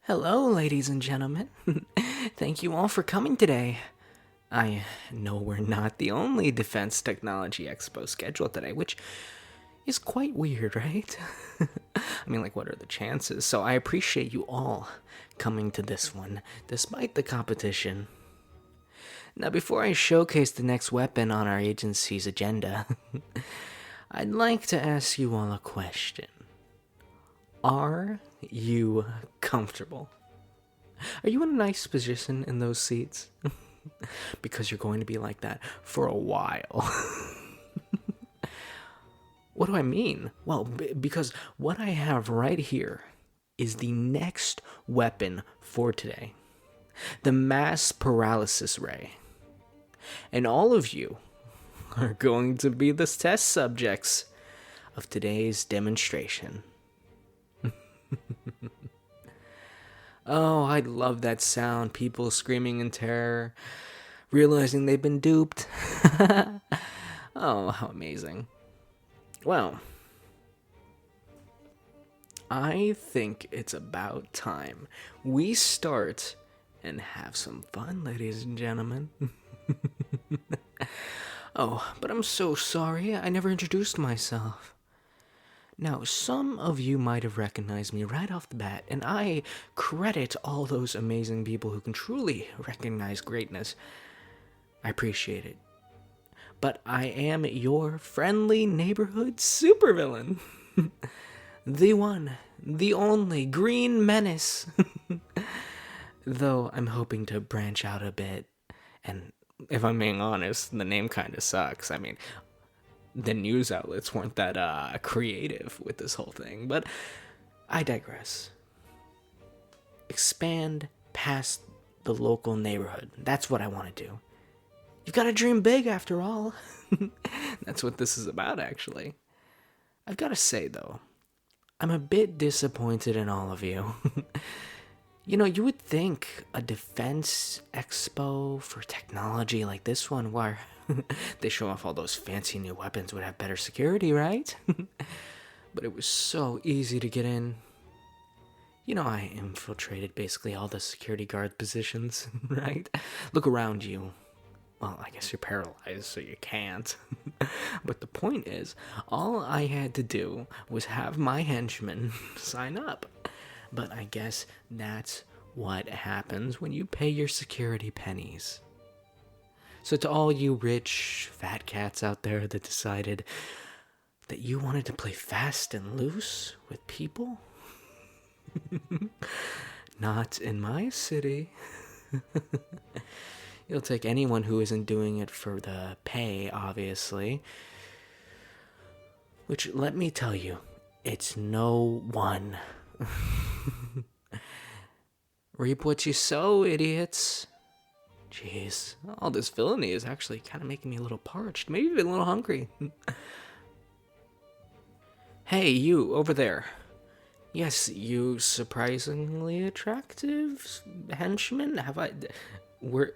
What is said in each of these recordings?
Hello, ladies and gentlemen. Thank you all for coming today. I know we're not the only Defense Technology Expo scheduled today, which is quite weird, right? What are the chances? So I appreciate you all coming to this one, despite the competition. Now, before I showcase the next weapon on our agency's agenda, I'd like to ask you all a question. Are you comfortable? Are you in a nice position in those seats? Because you're going to be like that for a while. What do I mean? Well, because what I have right here is the next weapon for today. The mass paralysis ray. And all of you are going to be the test subjects of today's demonstration. Oh, I love that sound. People screaming in terror, realizing they've been duped. Oh, how amazing. Well, I think it's about time we start and have some fun, ladies and gentlemen. Oh, but I'm so sorry. I never introduced myself. Now, some of you might have recognized me right off the bat, and I credit all those amazing people who can truly recognize greatness. I appreciate it. But I am your friendly neighborhood supervillain. The one, the only Green Menace. Though I'm hoping to branch out a bit, and if I'm being honest, the name kind of sucks. The news outlets weren't that creative with this whole thing, but I digress. Expand past the local neighborhood. That's what I want to do. You've got to dream big after all. That's what this is about, actually. I've got to say, though, I'm a bit disappointed in all of you. You would think a defense expo for technology like this one, where they show off all those fancy new weapons, would have better security, right? But it was so easy to get in. I infiltrated basically all the security guard positions, right? Look around you. Well, I guess you're paralyzed, so you can't. But the point is, all I had to do was have my henchmen sign up. But I guess that's what happens when you pay your security pennies. So to all you rich, fat cats out there that decided that you wanted to play fast and loose with people, not in my city. You'll take anyone who isn't doing it for the pay, obviously. Which, let me tell you, it's no one. Reap what you sow, idiots. Jeez, all this villainy is actually kind of making me a little parched, maybe even a little hungry. Hey, you, over there. Yes, you surprisingly attractive henchman? Were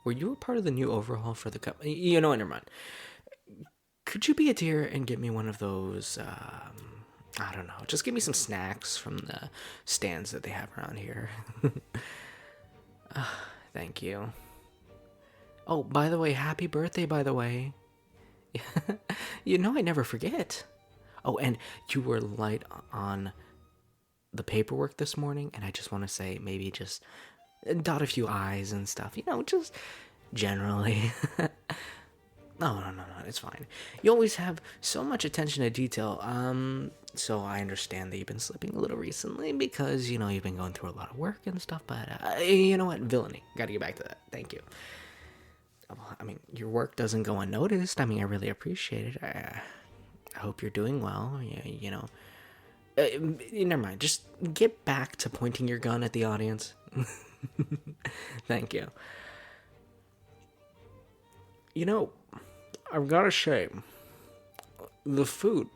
you a part of the new overhaul for the company? You know what, never mind. Could you be a dear and get me one of those, I don't know, just give me some snacks from the stands that they have around here. Thank you. Oh, by the way, happy birthday, by the way. I never forget. Oh, and you were light on the paperwork this morning, and I just want to say maybe just dot a few I's and stuff, just generally. No, it's fine. You always have so much attention to detail. So I understand that you've been slipping a little recently because, you've been going through a lot of work and stuff, but you know what? Villainy. Gotta get back to that. Thank you. Your work doesn't go unnoticed. I really appreciate it. I hope you're doing well. Never mind. Just get back to pointing your gun at the audience. Thank you. I've got to say, the food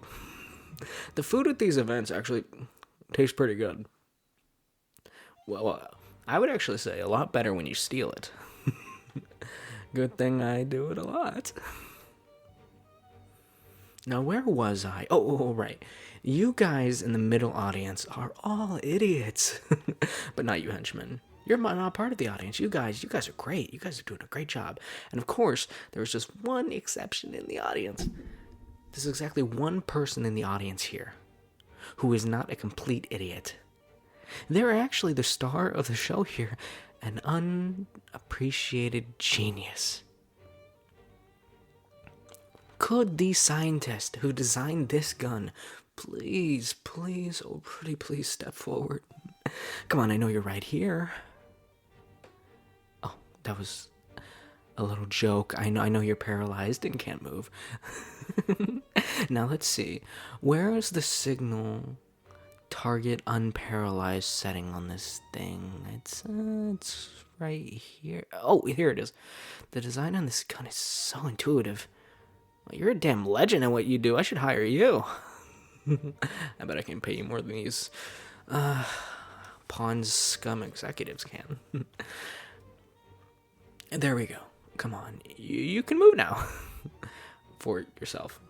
at these events actually tastes pretty good. Well, I would actually say a lot better when you steal it. Good thing I do it a lot. Now, where was I? Oh, right. You guys in the middle audience are all idiots. But not you, henchmen. You're not part of the audience. You guys are great. You guys are doing a great job. And of course, there was just one exception in the audience. There's exactly one person in the audience here who is not a complete idiot. They're actually the star of the show here, an unappreciated genius. Could the scientist who designed this gun please, oh pretty please step forward? Come on, I know you're right here. Oh, that was a little joke. I know you're paralyzed and can't move. Now let's see. Where is the signal target unparalyzed setting on this thing? It's right here. Oh, here it is. The design on this gun is so intuitive. Well, you're a damn legend at what you do. I should hire you. I bet I can pay you more than these pawn scum executives can. There we go. Come on. You can move now. For yourself.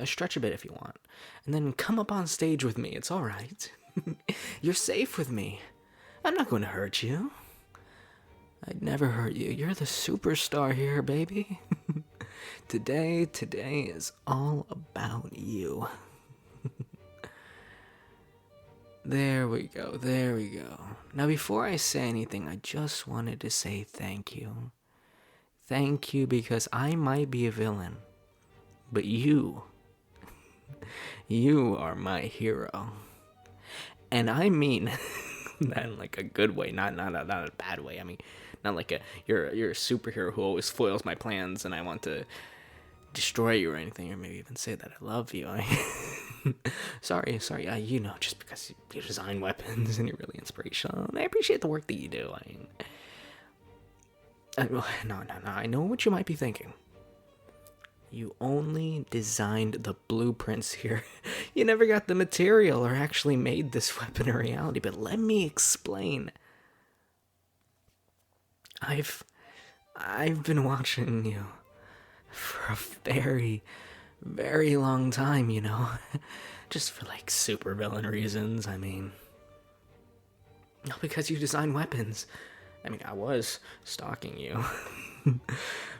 Stretch a bit if you want. And then come up on stage with me. It's alright. You're safe with me. I'm not going to hurt you. I'd never hurt you. You're the superstar here, baby. Today is all about you. There we go. Now, before I say anything, I just wanted to say thank you. Thank you, because I might be a villain, but you are my hero. And I mean that in like a good way, not a bad way. I mean, not like you're a superhero who always foils my plans and I want to destroy you or anything, or maybe even say that I love you. Sorry, just because you design weapons and you're really inspirational. I appreciate the work that you do. No, I know what you might be thinking. You only designed the blueprints here. You never got the material or actually made this weapon a reality, but let me explain. I've been watching you for a very, very long time, just for like super villain reasons. I mean, not because you design weapons. I mean, I was stalking you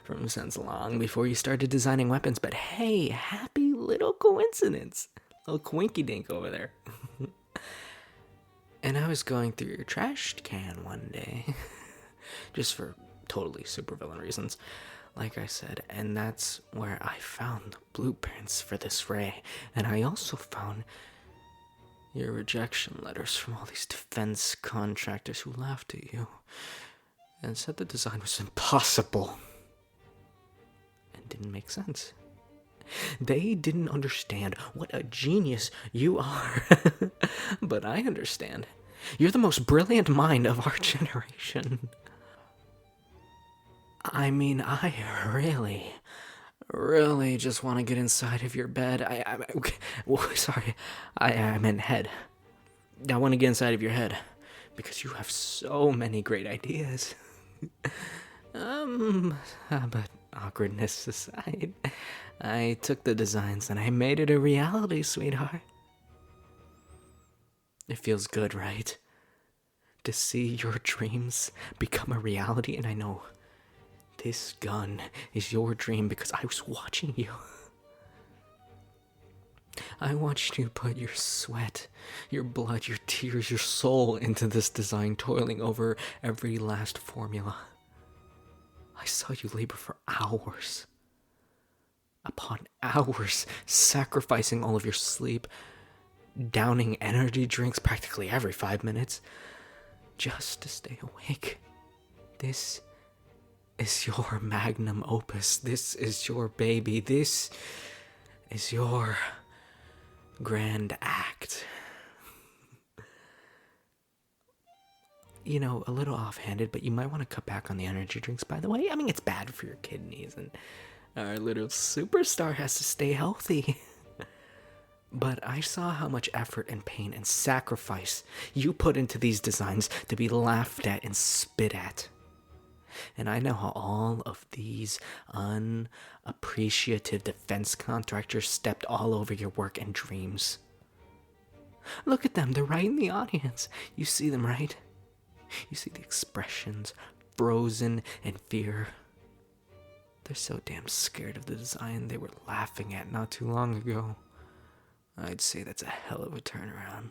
from since long before you started designing weapons, but hey, happy little coincidence. Little quinky dink over there. And I was going through your trash can one day, just for totally supervillain reasons, like I said, and that's where I found the blueprints for this ray, and I also found your rejection letters from all these defense contractors who laughed at you and said the design was impossible and didn't make sense. They didn't understand what a genius you are, but I understand. You're the most brilliant mind of our generation. I mean, I really just want to get inside of your bed. I meant head. I want to get inside of your head because you have so many great ideas. But awkwardness aside, I took the designs and I made it a reality, sweetheart. It feels good, right? To see your dreams become a reality, and I know this gun is your dream because I was watching you. I watched you put your sweat, your blood, your tears, your soul into this design, toiling over every last formula. I saw you labor for hours upon hours, sacrificing all of your sleep, downing energy drinks practically every 5 minutes, just to stay awake. This is your magnum opus. This is your baby. This is your grand act. A little offhanded, but you might want to cut back on the energy drinks, by the way. I mean, it's bad for your kidneys, and our little superstar has to stay healthy. But I saw how much effort and pain and sacrifice you put into these designs to be laughed at and spit at. And I know how all of these unappreciative defense contractors stepped all over your work and dreams. Look at them, they're right in the audience. You see them, right? You see the expressions, frozen in fear. They're so damn scared of the design they were laughing at not too long ago. I'd say that's a hell of a turnaround.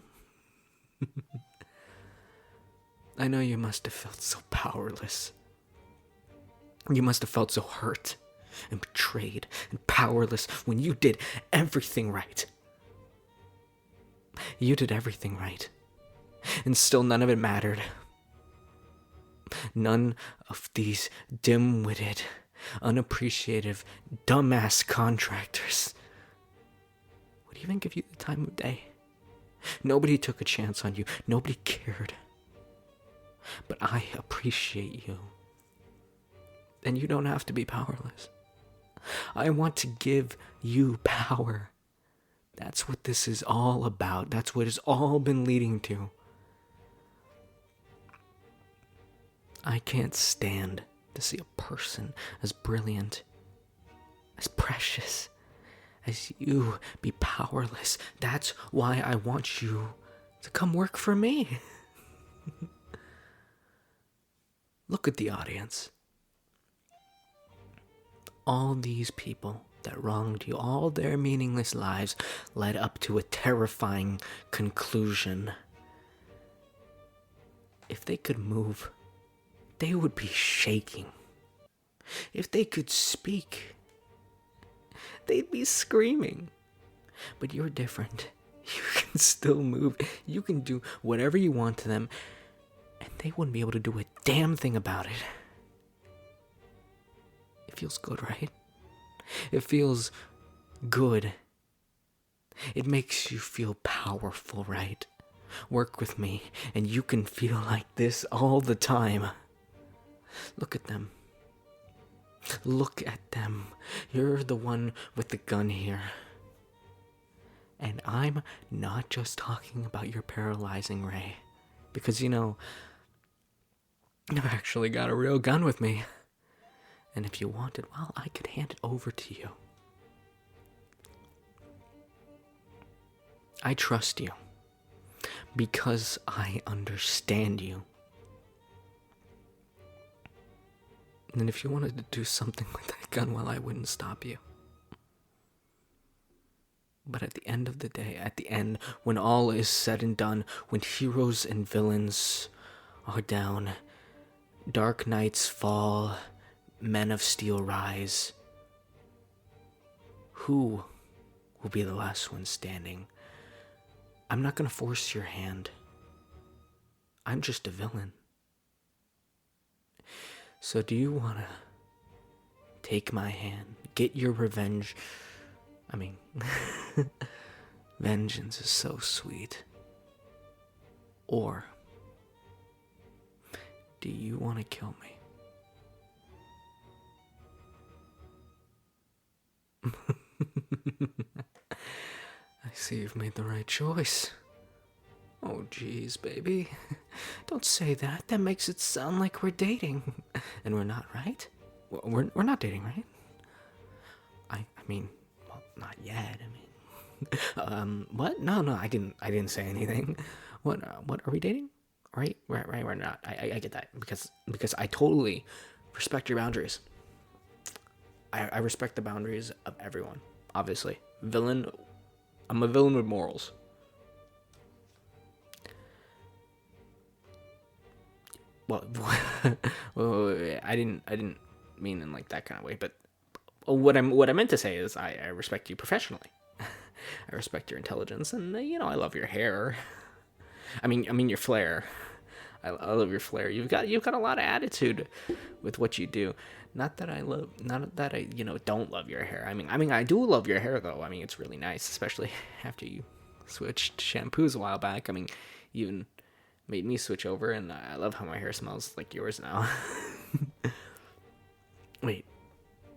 I know you must have felt so powerless. You must have felt so hurt and betrayed and powerless when you did everything right. You did everything right. And still none of it mattered. None of these dim-witted, unappreciative, dumbass contractors would even give you the time of day. Nobody took a chance on you. Nobody cared. But I appreciate you. And you don't have to be powerless. I want to give you power. That's what this is all about. That's what it's all been leading to. I can't stand to see a person as brilliant, as precious as you be powerless. That's why I want you to come work for me. Look at the audience. All these people that wronged you, all their meaningless lives led up to a terrifying conclusion. If they could move, they would be shaking. If they could speak, they'd be screaming. But you're different. You can still move. You can do whatever you want to them, and they wouldn't be able to do a damn thing about it. It feels good, right? It feels good. It makes you feel powerful, right? Work with me, and you can feel like this all the time. Look at them. Look at them. You're the one with the gun here. And I'm not just talking about your paralyzing ray. Because, you know, I've actually got a real gun with me. And if you wanted, well, I could hand it over to you. I trust you. Because I understand you. And if you wanted to do something with that gun, well, I wouldn't stop you. But at the end of the day, at the end, when all is said and done, when heroes and villains are down, dark nights fall, men of steel rise, who will be the last one standing? I'm not going to force your hand. I'm just a villain. So do you want to take my hand, get your revenge? I mean, vengeance is so sweet. Or do you want to kill me? I see you've made the right choice. Oh, geez, baby. Don't say that. That makes it sound like we're dating. And we're not, right? We're not dating, right? I mean, well, not yet. I mean, what? No, I didn't say anything. What are we dating? Right, we're not. I get that because I totally respect your boundaries. I respect the boundaries of everyone. Obviously, I'm a villain with morals. Well, I didn't mean in like that kind of way, but what I meant to say is I respect you professionally. I respect your intelligence, and I love your hair. I mean your flair. I love your flair. You've got a lot of attitude with what you do. Not that I don't love your hair. I mean I do love your hair though. I mean it's really nice, especially after you switched shampoos a while back. I mean you even made me switch over, and I love how my hair smells like yours now. Wait,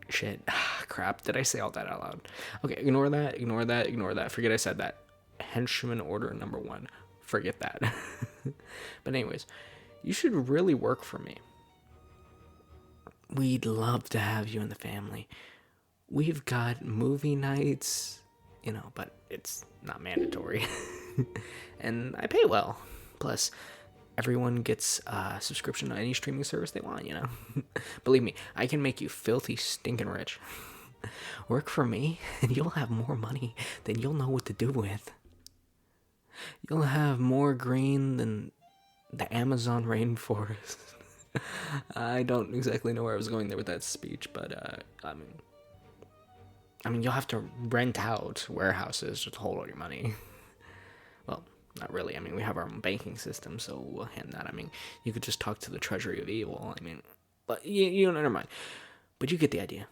shit, crap! Did I say all that out loud? Okay, ignore that. Forget I said that. Henchman order number 1. Forget that. But anyways, you should really work for me. We'd love to have you in the family. We've got movie nights, but it's not mandatory. And I pay well. Plus, everyone gets a subscription to any streaming service they want, you know? Believe me, I can make you filthy stinking rich. Work for me, and you'll have more money than you'll know what to do with. You'll have more green than the Amazon rainforest. I don't exactly know where I was going there with that speech, but I mean, you'll have to rent out warehouses to hold all your money. Well, not really. I mean, we have our own banking system, so we'll hand that. I mean, you could just talk to the Treasury of Evil. I mean, but you never mind. But you get the idea.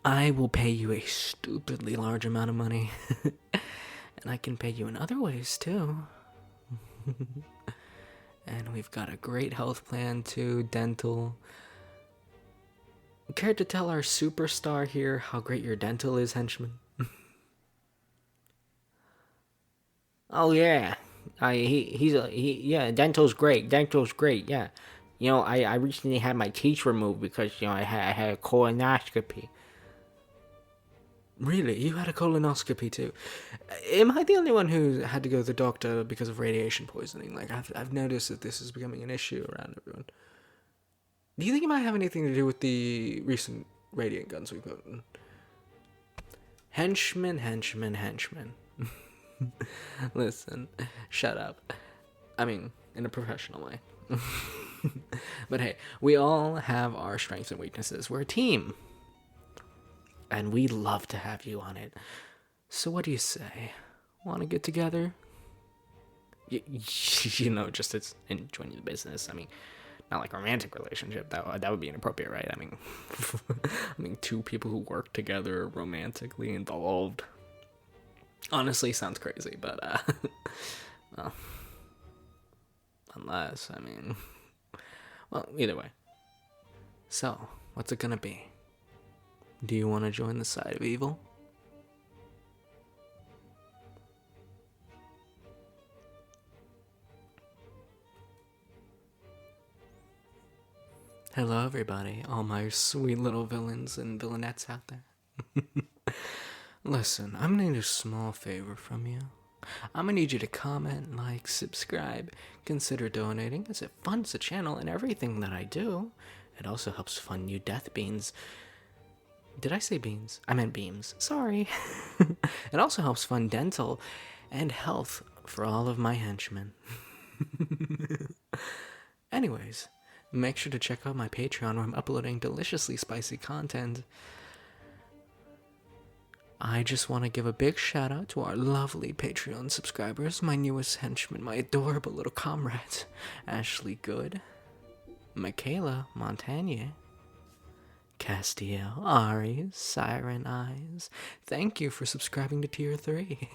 I will pay you a stupidly large amount of money. And I can pay you in other ways, too. And we've got a great health plan, too. Dental. Care to tell our superstar here how great your dental is, henchman? Oh, yeah. Yeah, dental's great. Dental's great, yeah. You know, I recently had my teeth removed because, you know, I had a colonoscopy. Really? You had a colonoscopy too? Am I the only one who had to go to the doctor because of radiation poisoning? Like, I've noticed that this is becoming an issue around everyone. Do you think it might have anything to do with the recent radiant guns we've gotten? Henchmen. Listen, shut up. I mean, in a professional way. But hey, we all have our strengths and weaknesses. We're a team. And we'd love to have you on it. So what do you say? Want to get together? You know, just it's enjoying the business. I mean, not like a romantic relationship. That would be inappropriate, right? I mean, I mean, two people who work together romantically involved. Honestly, sounds crazy, but well, unless, I mean, well, either way. So, what's it gonna be? Do you want to join the side of evil? Hello, everybody, all my sweet little villains and villainettes out there. Listen, I'm gonna need a small favor from you. I'm gonna need you to comment, like, subscribe, consider donating, as it funds the channel and everything that I do. It also helps fund new death beans. Did I say beans? I meant beams. Sorry. It also helps fund dental and health for all of my henchmen. Anyways, make sure to check out my Patreon where I'm uploading deliciously spicy content. I just want to give a big shout out to our lovely Patreon subscribers, my newest henchmen, my adorable little comrades, Ashely Good, Makayla, montani, Castiel, Aries, Siren Eyes. Thank you for subscribing to Tier 3.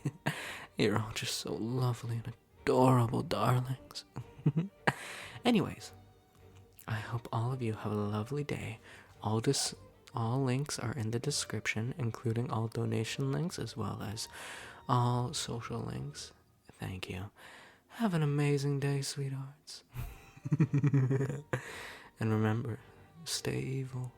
You're all just so lovely and adorable darlings. Anyways, I hope all of you have a lovely day. All links are in the description, including all donation links as well as all social links. Thank you. Have an amazing day, sweethearts. And remember, stay evil.